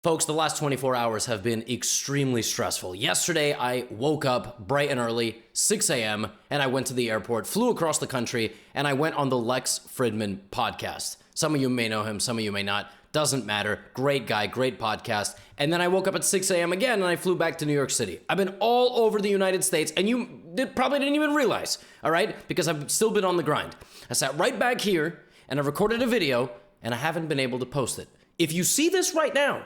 Folks, the last 24 hours have been extremely stressful. Yesterday, I woke up bright and early, 6 a.m., and I went to the airport, flew across the country, and I went on the Lex Fridman podcast. Some of you may know him, some of you may not. Doesn't matter. Great guy, great podcast. And then I woke up at 6 a.m. again, and I flew back to New York City. I've been all over the United States, and you probably didn't even realize, all right? Because I've still been on the grind. I sat right back here, and I recorded a video, and I haven't been able to post it. If you see this right now,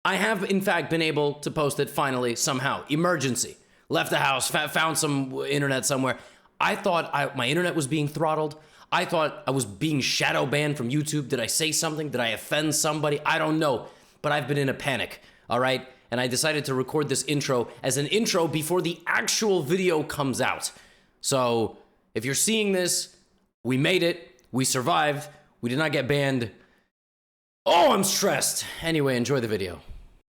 I have, in fact, been able to post it finally, somehow. Emergency. Left the house, found some internet somewhere. I thought my internet was being throttled. I thought I was being shadow banned from YouTube. Did I say something? Did I offend somebody? I don't know. But I've been in a panic, all right? And I decided to record this intro as an intro before the actual video comes out. So if you're seeing this, we made it. We survived. We did not get banned. Oh, I'm stressed. Anyway, enjoy the video.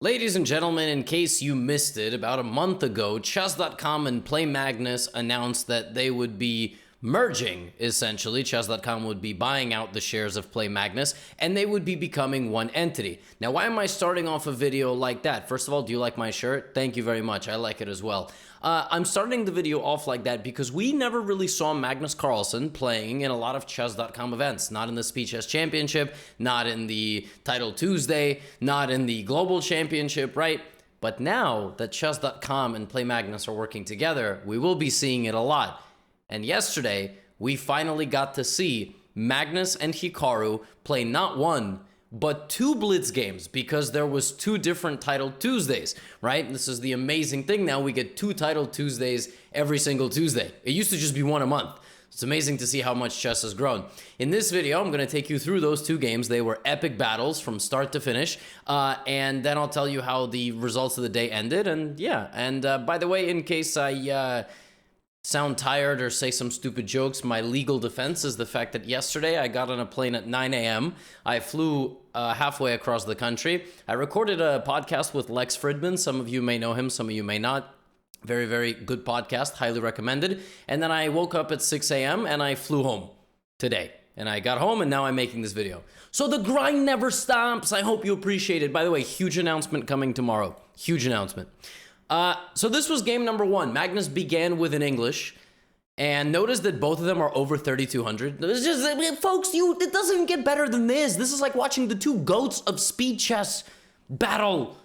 Ladies and gentlemen, in case you missed it, about a month ago, Chess.com and Play Magnus announced that they would be merging, essentially. Chess.com would be buying out the shares of Play Magnus, and they would be becoming one entity. Now, why am I starting off a video like that? First of all, do you like my shirt? Thank you very much. I like it as well. I'm starting the video off like that because we never really saw Magnus Carlsen playing in a lot of Chess.com events. Not in the Speed Chess Championship, not in the Title Tuesday, not in the Global Championship, right? But now that Chess.com and Play Magnus are working together, we will be seeing it a lot. And yesterday, we finally got to see Magnus and Hikaru play not one, but two Blitz games, because there was two different Title Tuesdays, right? This is the amazing thing now. We get two Title Tuesdays every single Tuesday. It used to just be one a month. It's amazing to see how much chess has grown. In this video, I'm going to take you through those two games. They were epic battles from start to finish, and then I'll tell you how the results of the day ended, and yeah. And by the way, in case I sound tired or say some stupid jokes, my legal defense is the fact that yesterday I got on a plane at 9 a.m. I flew halfway across the country. I recorded a podcast with Lex Fridman. Some of you may know him, some of you may not. Very, very good podcast, highly recommended. And then I woke up at 6 a.m. and I flew home today. And I got home and now I'm making this video. So the grind never stops. I hope you appreciate it. By the way, huge announcement coming tomorrow. Huge announcement. So this was game number one. Magnus began with an English, and notice that both of them are over 3,200. It's just, folks, it doesn't even get better than this. This is like watching the two goats of speed chess battle.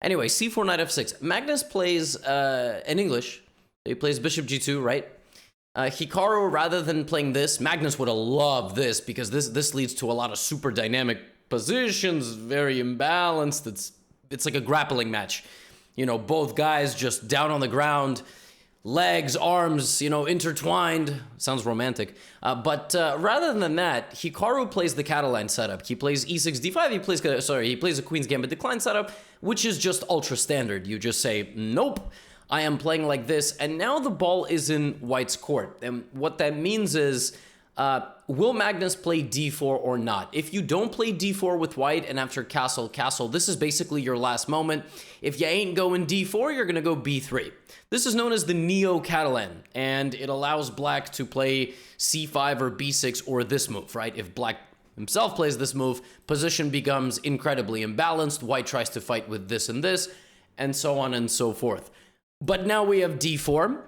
Anyway, c4, knight f6. Magnus plays an English. He plays bishop g2, right? Hikaru, rather than playing this, Magnus would have loved this, because this leads to a lot of super dynamic positions, very imbalanced. It's like a grappling match. You know, both guys just down on the ground, legs, arms, you know, intertwined. Sounds romantic. But rather than that, Hikaru plays the Catalan setup. He plays e6, d5. He plays a Queen's Gambit decline setup, which is just ultra standard. You just say, nope, I am playing like this. And now the ball is in White's court. And what that means is, will Magnus play d4 or not? If you don't play d4 with White and after castle, this is basically your last moment. If you ain't going d4, you're going to go b3. This is known as the Neo-Catalan, and it allows Black to play c5 or b6 or this move, right? If Black himself plays this move, position becomes incredibly imbalanced. White tries to fight with this, and so on and so forth. But now we have d4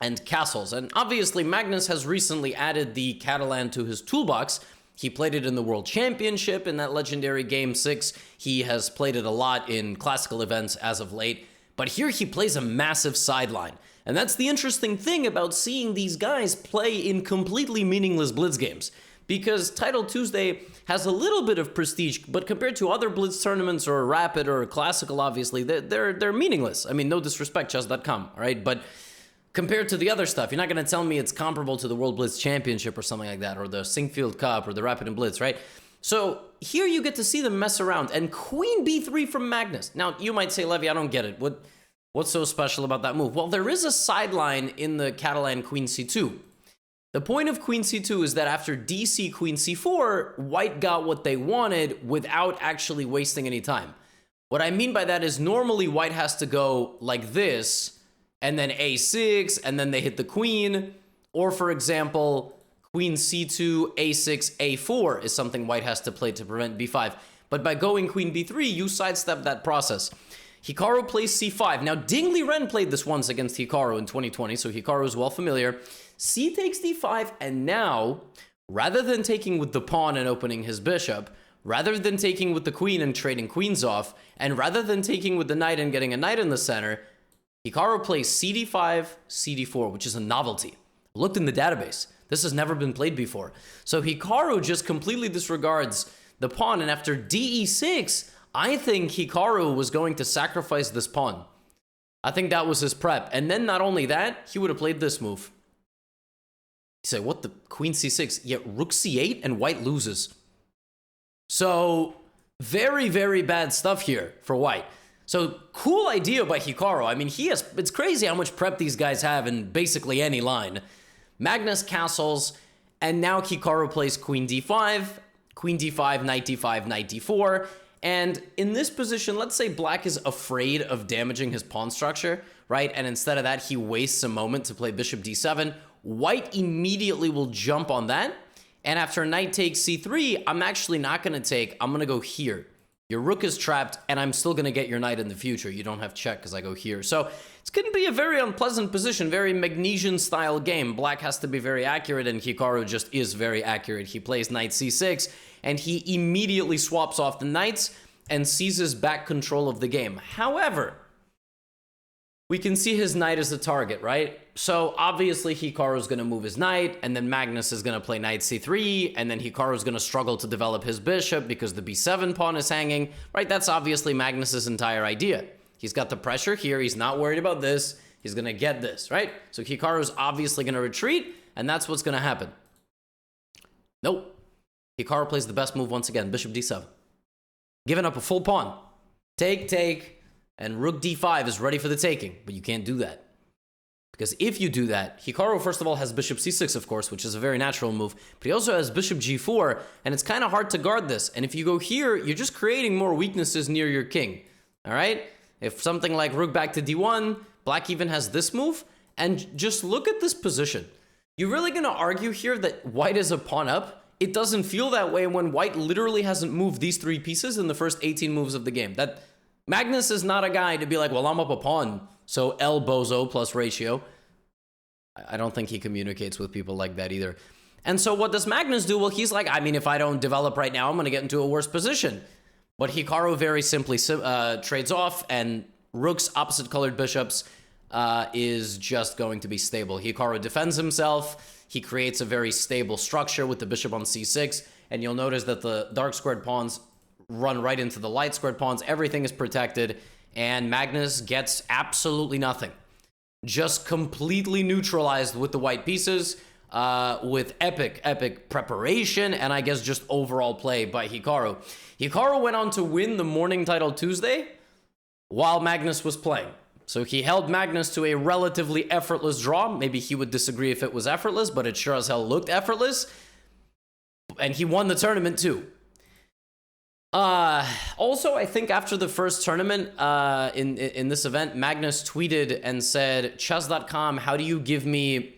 and castles. And obviously, Magnus has recently added the Catalan to his toolbox. He played it in the World Championship in that legendary Game 6. He has played it a lot in classical events as of late. But here he plays a massive sideline. And that's the interesting thing about seeing these guys play in completely meaningless Blitz games. Because Title Tuesday has a little bit of prestige, but compared to other Blitz tournaments or Rapid or Classical, obviously, they're meaningless. I mean, no disrespect, chess.com, all right? But compared to the other stuff, you're not going to tell me it's comparable to the World Blitz Championship or something like that, or the Sinkfield Cup or the Rapid and Blitz, right? So here you get to see them mess around. And Queen b3 from Magnus. Now, you might say, Levy, I don't get it. What's so special about that move? Well, there is a sideline in the Catalan Queen c2. The point of Queen c2 is that after dc Queen c4, White got what they wanted without actually wasting any time. What I mean by that is normally White has to go like this, and then a6, and then they hit the queen. Or, for example, Queen c2, a6, a4 is something White has to play to prevent b5. But by going queen b3, you sidestep that process. Hikaru plays c5. Now, Dingley Ren played this once against Hikaru in 2020, so Hikaru is well familiar. C takes d5, and now, rather than taking with the pawn and opening his bishop, rather than taking with the queen and trading queens off, and rather than taking with the knight and getting a knight in the center, Hikaru plays cd5, cd4, which is a novelty. Looked in the database. This has never been played before. So Hikaru just completely disregards the pawn, and after de6, I think Hikaru was going to sacrifice this pawn. I think that was his prep. And then not only that, he would have played this move. You say, what the? Queen c6. Yeah, rook c8 and white loses. So, very, very bad stuff here for white. So, cool idea by Hikaru. I mean, it's crazy how much prep these guys have in basically any line. Magnus castles, and now Hikaru plays queen d5, knight d5, knight d4. And in this position, let's say black is afraid of damaging his pawn structure, right? And instead of that, he wastes a moment to play bishop d7. White immediately will jump on that. And after knight takes c3, I'm actually not going to take. I'm going to go here. Your rook is trapped, and I'm still going to get your knight in the future. You don't have check because I go here. So it's going to be a very unpleasant position, very Magnesian-style game. Black has to be very accurate, and Hikaru just is very accurate. He plays knight c6, and he immediately swaps off the knights and seizes back control of the game. However, we can see his knight as a target, right? So obviously Hikaru is going to move his knight, and then Magnus is going to play knight c3, and then Hikaru is going to struggle to develop his bishop because the b7 pawn is hanging, right? That's obviously Magnus's entire idea. He's got the pressure here. He's not worried about this. He's going to get this, right? So Hikaru is obviously going to retreat, and that's what's going to happen. Nope. Hikaru plays the best move once again, bishop d7. Giving up a full pawn. Take, and rook d5 is ready for the taking, but you can't do that. Because if you do that, Hikaru, first of all, has bishop c6, of course, which is a very natural move, but he also has bishop g4, and it's kind of hard to guard this. And if you go here, you're just creating more weaknesses near your king, all right? If something like rook back to d1, black even has this move, and just look at this position. You're really going to argue here that white is a pawn up? It doesn't feel that way when white literally hasn't moved these three pieces in the first 18 moves of the game. That Magnus is not a guy to be like, well, I'm up a pawn, so L bozo plus ratio. I don't think he communicates with people like that either. And so what does Magnus do? Well, he's like, I mean, if I don't develop right now, I'm going to get into a worse position. But Hikaru very simply trades off, and rooks opposite colored bishops is just going to be stable. Hikaru defends himself. He creates a very stable structure with the bishop on c6, and you'll notice that the dark squared pawns run right into the light squared pawns. Everything is protected, and Magnus gets absolutely nothing. Just completely neutralized with the white pieces, with epic preparation, and I guess just overall play by Hikaru. Hikaru went on to win the morning title Tuesday while Magnus was playing. So he held Magnus to a relatively effortless draw. Maybe he would disagree if it was effortless, but it sure as hell looked effortless. And he won the tournament too. Also, I think after the first tournament in this event, Magnus tweeted and said, chess.com, how do you give me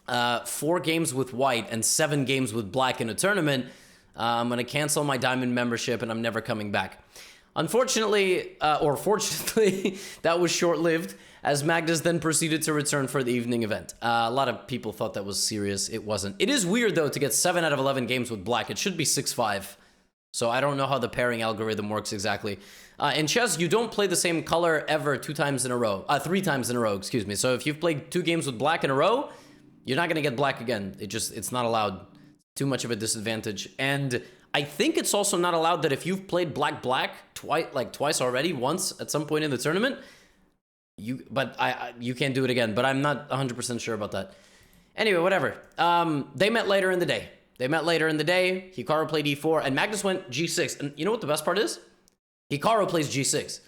4 games with white and 7 games with black in a tournament? I'm going to cancel my diamond membership and I'm never coming back. Unfortunately, or fortunately, that was short-lived, as Magnus then proceeded to return for the evening event. A lot of people thought that was serious. It wasn't. It is weird, though, to get 7 out of 11 games with black. It should be 6-5. So I don't know how the pairing algorithm works exactly. In chess, you don't play the same color ever 3 times in a row, excuse me. So if you've played 2 games with black in a row, you're not going to get black again. It's not allowed. Too much of a disadvantage. And I think it's also not allowed that if you've played black twice already, once at some point in the tournament, you can't do it again. But I'm not 100% sure about that. Anyway, whatever. They met later in the day. Hikaru played e4, and Magnus went g6. And you know what the best part is? Hikaru plays g6.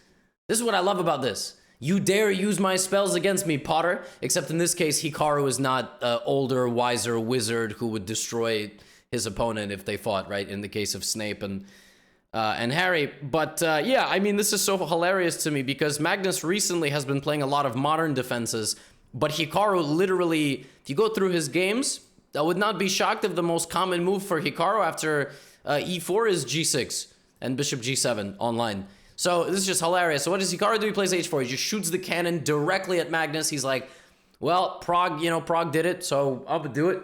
This is what I love about this. You dare use my spells against me, Potter. Except in this case, Hikaru is not an older, wiser wizard who would destroy his opponent if they fought, right? In the case of Snape and Harry. But yeah, I mean, this is so hilarious to me because Magnus recently has been playing a lot of modern defenses, but Hikaru literally, if you go through his games, I would not be shocked if the most common move for Hikaru after e4 is g6. and bishop g7 online. So this is just hilarious. So what does Hikaru do? He plays h4. He just shoots the cannon directly at Magnus. He's like, well, Prague did it, so I'll do it.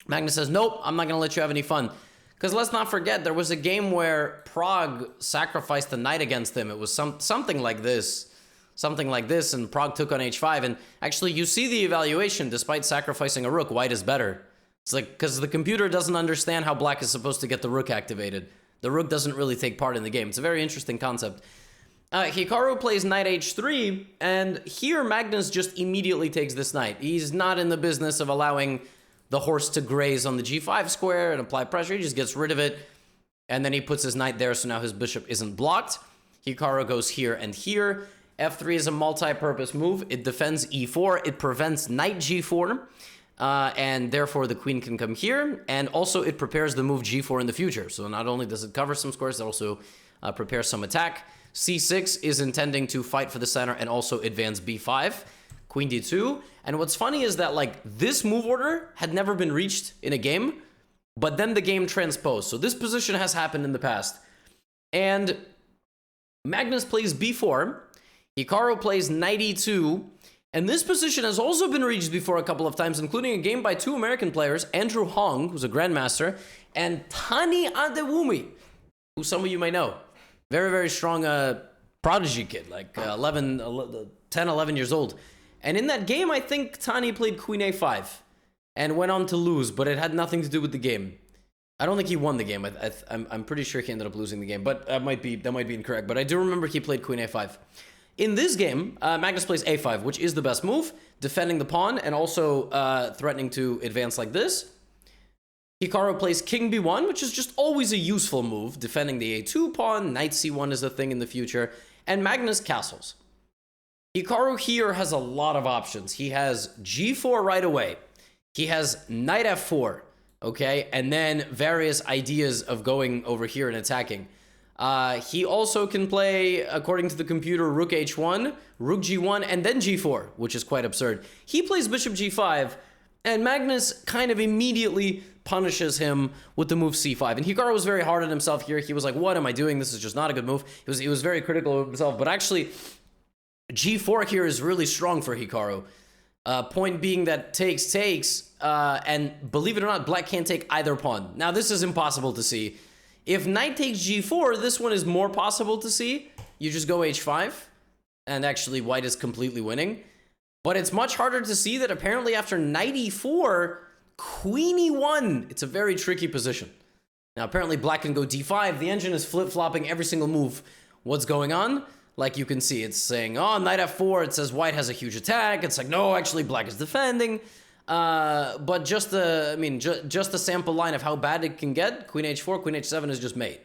Magnus says, nope, I'm not going to let you have any fun. Because let's not forget, there was a game where Prague sacrificed the knight against him. It was something like this. Something like this, and Prague took on h5. And actually, you see the evaluation. Despite sacrificing a rook, white is better. It's like, because the computer doesn't understand how black is supposed to get the rook activated. The rook doesn't really take part in the game. It's a very interesting concept. Hikaru plays knight h3, and here Magnus just immediately takes this knight. He's not in the business of allowing the horse to graze on the g5 square and apply pressure. He just gets rid of it, and then he puts his knight there, so now his bishop isn't blocked. Hikaru goes here and here. f3 is a multi-purpose move. It defends e4. It prevents knight g4, and therefore the queen can come here, and also it prepares the move g4 in the future. So not only does it cover some squares, it also prepares some attack. c6 is intending to fight for the center and also advance b5. Queen d2. And what's funny is that, like, this move order had never been reached in a game, but then the game transposed. So this position has happened in the past. And Magnus plays b4. Hikaru plays knight e2. And this position has also been reached before a couple of times, including a game by two American players, Andrew Hong, who's a grandmaster, and Tani Adewumi, who some of you may know. Very, very strong prodigy kid, like 10, 11 years old. And in that game, I think Tani played queen a5 and went on to lose, but it had nothing to do with the game. I don't think he won the game. I'm pretty sure he ended up losing the game, but that might be incorrect. But I do remember he played queen a5. In this game, Magnus plays a5, which is the best move, defending the pawn and also threatening to advance like this. Hikaru plays king b1, which is just always a useful move, defending the a2 pawn. Knight c1 is a thing in the future. And Magnus castles. Hikaru here has a lot of options. He has g4 right away. He has knight f4, okay? And then various ideas of going over here and attacking. He also can play, according to the computer, rook h1, rook g1, and then g4, which is quite absurd. He plays bishop g5, and Magnus kind of immediately punishes him with the move c5. And Hikaru was very hard on himself here. He was like, what am I doing? This is just not a good move. He was very critical of himself, but actually g4 here is really strong for Hikaru. Point being that takes, and believe it or not, black can't take either pawn. Now, this is impossible to see. If knight takes g4, this one is more possible to see. You just go h5, and actually white is completely winning. But it's much harder to see that apparently after knight e4, queen e1, it's a very tricky position. Now, apparently black can go d5. The engine is flip-flopping every single move. What's going on? Like you can see, it's saying, oh, knight f4. It says white has a huge attack. It's like, no, actually black is defending. But just just a sample line of how bad it can get. Queen h4, queen h7 is just mate.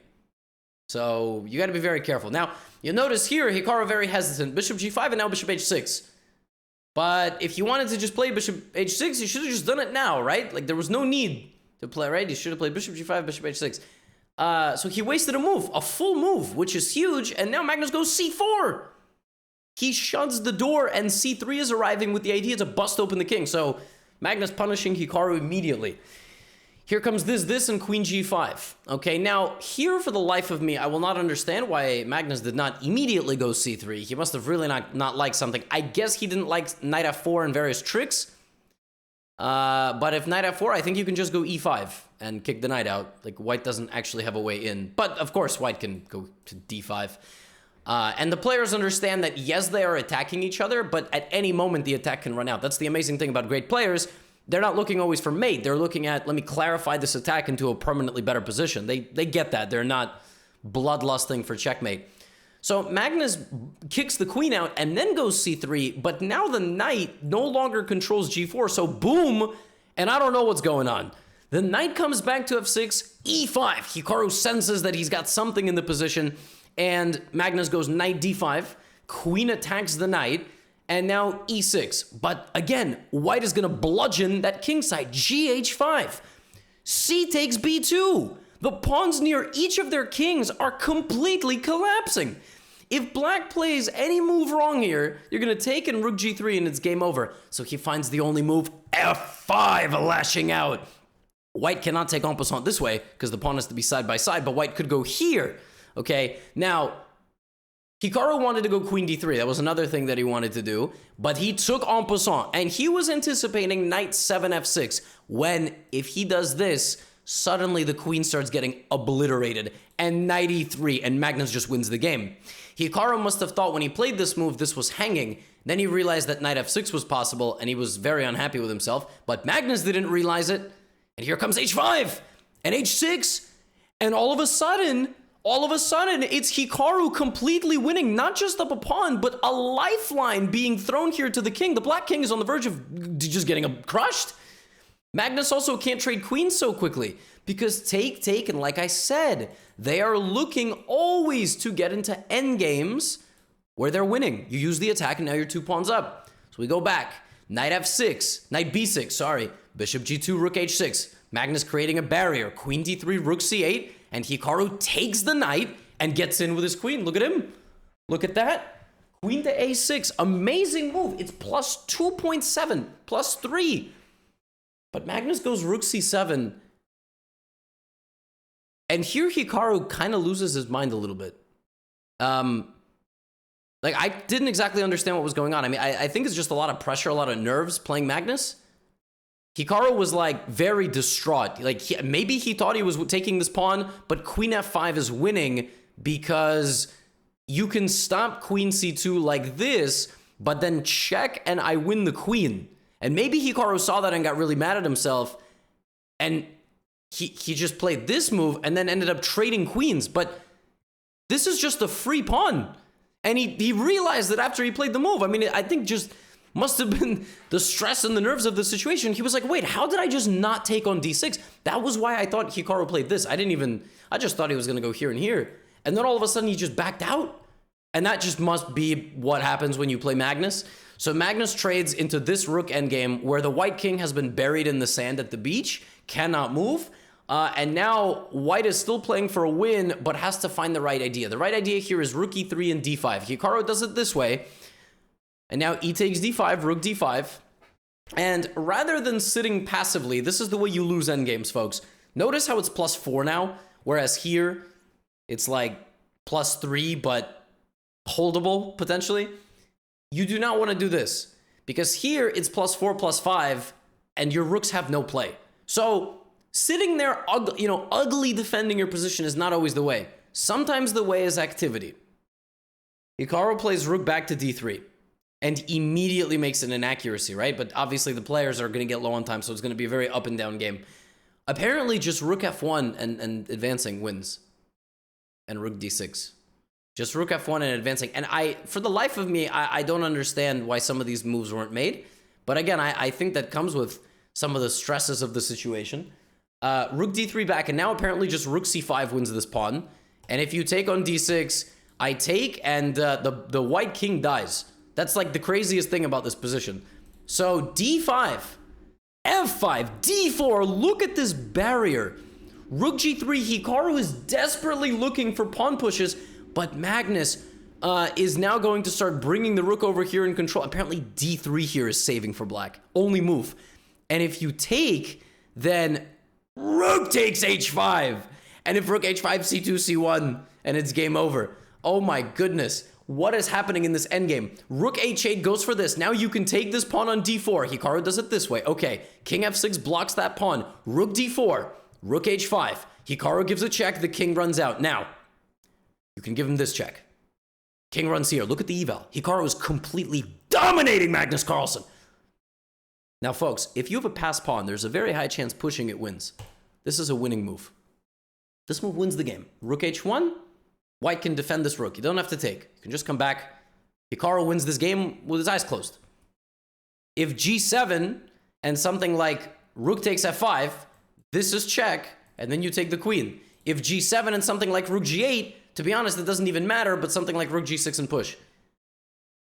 So you got to be very careful. Now, you'll notice here, Hikaru very hesitant. Bishop g5 and now bishop h6. But if you wanted to just play bishop h6, you should have just done it now, right? Like, there was no need to play, right? You should have played bishop g5, bishop h6. So he wasted a move, a full move, which is huge. And now Magnus goes c4. He shuts the door, and c3 is arriving with the idea to bust open the king. So Magnus punishing Hikaru immediately. Here comes this, and queen g5. Okay, now, here for the life of me, I will not understand why Magnus did not immediately go c3. He must have really not liked something. I guess he didn't like knight f4 and various tricks. But if knight f4, I think you can just go e5 and kick the knight out. Like, white doesn't actually have a way in. But, of course, white can go to d5. And the players understand that, yes, they are attacking each other, but at any moment the attack can run out. That's the amazing thing about great players. They're not looking always for mate. They're looking at, let me clarify this attack into a permanently better position. They get that. They're not bloodlusting for checkmate. So Magnus kicks the queen out and then goes c3, but now the knight no longer controls g4, so boom, and I don't know what's going on. The knight comes back to f6, e5. Hikaru senses that he's got something in the position, and Magnus goes knight d5, queen attacks the knight, and now e6. But again, white is going to bludgeon that king side, gh5. C takes b2. The pawns near each of their kings are completely collapsing. If black plays any move wrong here, you're going to take and rook g3 and it's game over. So he finds the only move, f5, lashing out. White cannot take en passant this way because the pawn has to be side by side, but white could go here. Okay, now, Hikaru wanted to go queen d3. That was another thing that he wanted to do, but he took en passant, and he was anticipating knight 7 f6, when, if he does this, suddenly the queen starts getting obliterated, and knight e3, and Magnus just wins the game. Hikaru must have thought when he played this move, this was hanging. Then he realized that knight f6 was possible, and he was very unhappy with himself, but Magnus didn't realize it, and here comes h5, and h6, and all of a sudden, it's Hikaru completely winning, not just up a pawn, but a lifeline being thrown here to the king. The black king is on the verge of just getting crushed. Magnus also can't trade queens so quickly because take, and like I said, they are looking always to get into endgames where they're winning. You use the attack and now you're 2 pawns up. So we go back, knight f6, knight b6, sorry, bishop g2, rook h6, Magnus creating a barrier, queen d3, rook c8, and Hikaru takes the knight and gets in with his queen. Look at him. Look at that. Queen to a6. Amazing move. It's plus 2.7, plus 3. But Magnus goes rook c7. And here Hikaru kind of loses his mind a little bit. Like, I didn't exactly understand what was going on. I mean, I think it's just a lot of pressure, a lot of nerves playing Magnus. Hikaru was like very distraught. Like maybe he thought he was taking this pawn, but queen f5 is winning because you can stop queen c2 like this, but then check and I win the queen. And maybe Hikaru saw that and got really mad at himself, and he just played this move and then ended up trading queens. But this is just a free pawn, and he realized that after he played the move. I mean, I think just must have been the stress and the nerves of the situation. He was like, wait, how did I just not take on d6? That was why I thought Hikaru played this. I just thought he was going to go here and here. And then all of a sudden he just backed out. And that just must be what happens when you play Magnus. So Magnus trades into this rook endgame where the white king has been buried in the sand at the beach, cannot move. And now white is still playing for a win, but has to find the right idea. The right idea here is rook e3 and d5. Hikaru does it this way. And now e takes d5, rook d5. And rather than sitting passively, this is the way you lose endgames, folks. Notice how it's plus 4 now, whereas here it's like plus 3, but holdable, potentially. You do not want to do this, because here it's plus 4, plus 5, and your rooks have no play. So sitting there, ugly defending your position is not always the way. Sometimes the way is activity. Hikaru plays rook back to d3. And immediately makes an inaccuracy, right? But obviously the players are going to get low on time, so it's going to be a very up and down game. Apparently just rook f1 and advancing wins. And rook d6. Just rook f1 and advancing. And for the life of me, I don't understand why some of these moves weren't made. But again, I think that comes with some of the stresses of the situation. Rook d3 back, and now apparently just rook c5 wins this pawn. And if you take on d6, I take, and the white king dies. That's like the craziest thing about this position. So d5, f5, d4, look at this barrier. Rook g3, Hikaru is desperately looking for pawn pushes, but Magnus is now going to start bringing the rook over here in control. Apparently d3 here is saving for black. Only move. And if you take, then rook takes h5. And if rook h5, c2, c1, and it's game over. Oh my goodness. What is happening in this endgame? Rook h8 goes for this. Now you can take this pawn on d4. Hikaru does it this way. Okay, king f6 blocks that pawn. Rook d4, rook h5. Hikaru gives a check. The king runs out. Now, you can give him this check. King runs here. Look at the eval. Hikaru is completely dominating Magnus Carlsen. Now, folks, if you have a passed pawn, there's a very high chance pushing it wins. This is a winning move. This move wins the game. Rook h1. White can defend this rook. You don't have to take. You can just come back. Hikaru wins this game with his eyes closed. If g7 and something like rook takes f5, this is check, and then you take the queen. If g7 and something like rook g8, to be honest, it doesn't even matter, but something like rook g6 and push.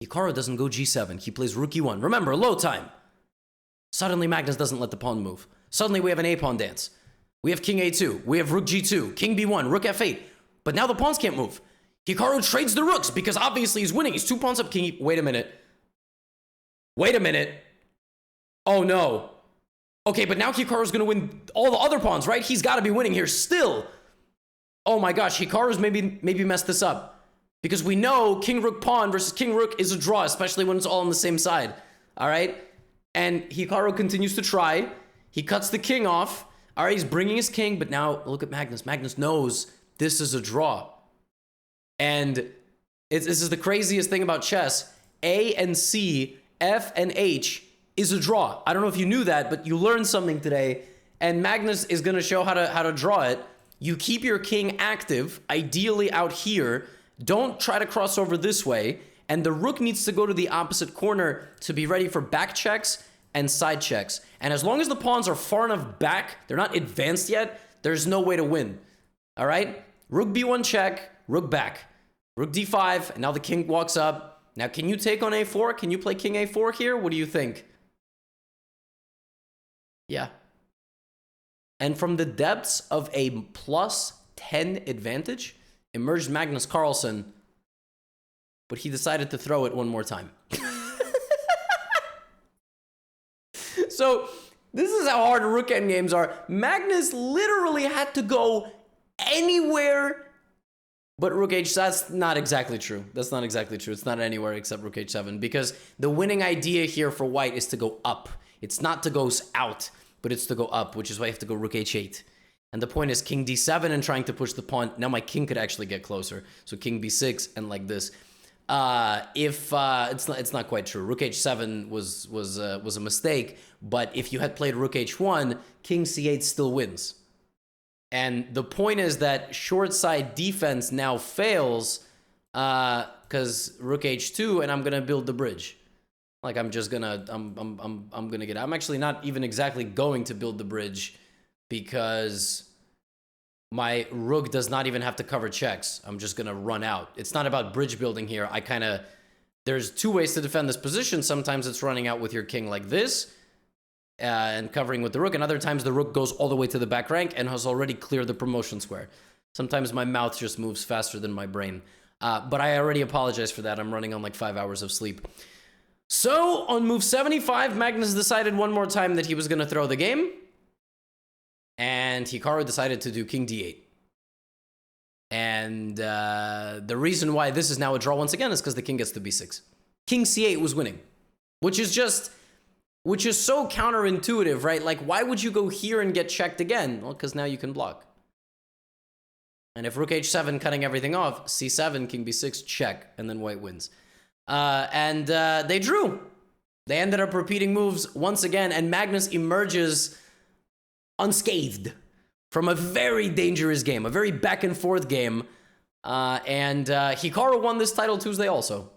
Hikaru doesn't go g7. He plays rook e1. Remember, low time. Suddenly, Magnus doesn't let the pawn move. Suddenly, we have an a-pawn dance. We have king a2. We have rook g2. King b1. Rook f8. But now the pawns can't move. Hikaru trades the rooks because obviously he's winning. He's 2 pawns up. King e... Wait a minute. Wait a minute. Oh, no. Okay, but now Hikaru's going to win all the other pawns, right? He's got to be winning here still. Oh my gosh, Hikaru's maybe messed this up. Because we know King Rook Pawn versus King Rook is a draw, especially when it's all on the same side. All right? And Hikaru continues to try. He cuts the king off. All right, he's bringing his king, but now look at Magnus. Magnus knows this is a draw. And this is the craziest thing about chess. A and C, F and H is a draw. I don't know if you knew that, but you learned something today. And Magnus is going to show how to draw it. You keep your king active, ideally out here. Don't try to cross over this way. And the rook needs to go to the opposite corner to be ready for back checks and side checks. And as long as the pawns are far enough back, they're not advanced yet, there's no way to win. All right? Rook b1 check, rook back. Rook d5, and now the king walks up. Now, can you take on a4? Can you play king a4 here? What do you think? Yeah. And from the depths of a +10 advantage, emerged Magnus Carlsen, but he decided to throw it one more time. So, this is how hard rook endgames are. Magnus literally had to go anywhere but rook h7. That's not exactly true. That's not exactly true. It's not anywhere except rook h7, because the winning idea here for white is to go up. It's not to go out, but it's to go up, which is why you have to go rook h8. And the point is king d7 and trying to push the pawn. Now my king could actually get closer. So king b6 and like this. It's not quite true. Rook h7 was a mistake, but if you had played rook h1, king c8 still wins. And the point is that short side defense now fails because rook h2, and I'm gonna build the bridge. Like I'm actually not even exactly going to build the bridge because my rook does not even have to cover checks. I'm just gonna run out. It's not about bridge building here. There's two ways to defend this position. Sometimes it's running out with your king like this and covering with the rook, and other times the rook goes all the way to the back rank and has already cleared the promotion square. Sometimes my mouth just moves faster than my brain. But I already apologize for that. I'm running on like 5 hours of sleep. So on move 75, Magnus decided one more time that he was gonna throw the game. And Hikaru decided to do king d8. And the reason why this is now a draw once again is because the king gets to b6. King c8 was winning, which is so counterintuitive, right? Like, why would you go here and get checked again? Well, because now you can block. And if rook h7 cutting everything off, c7, king b6, check, and then white wins. They drew. They ended up repeating moves once again, and Magnus emerges unscathed from a very dangerous game, a very back and forth game. Hikaru won this title Tuesday also.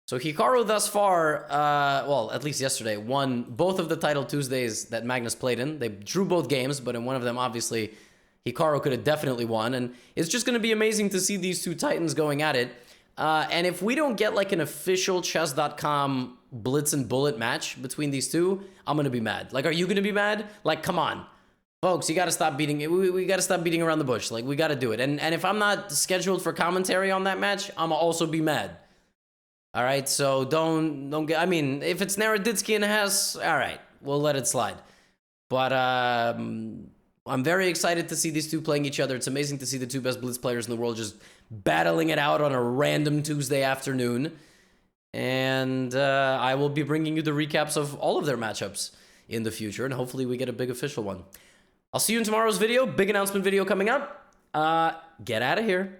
So Hikaru thus far, well, at least yesterday, won both of the title Tuesdays that Magnus played in. They drew both games, but in one of them, obviously, Hikaru could have definitely won. And it's just going to be amazing to see these two titans going at it. And if we don't get like an official chess.com blitz and bullet match between these two, I'm going to be mad. Like, are you going to be mad? Like, come on. Folks, you got to stop beating it. We got to stop beating around the bush. Like, we got to do it. And if I'm not scheduled for commentary on that match, I'm also be mad. All right, so don't get, I mean, if it's Naroditsky and Hess, all right, we'll let it slide. But I'm very excited to see these two playing each other. It's amazing to see the two best blitz players in the world just battling it out on a random Tuesday afternoon. And I will be bringing you the recaps of all of their matchups in the future, and hopefully we get a big official one. I'll see you in tomorrow's video. Big announcement video coming up. Get out of here.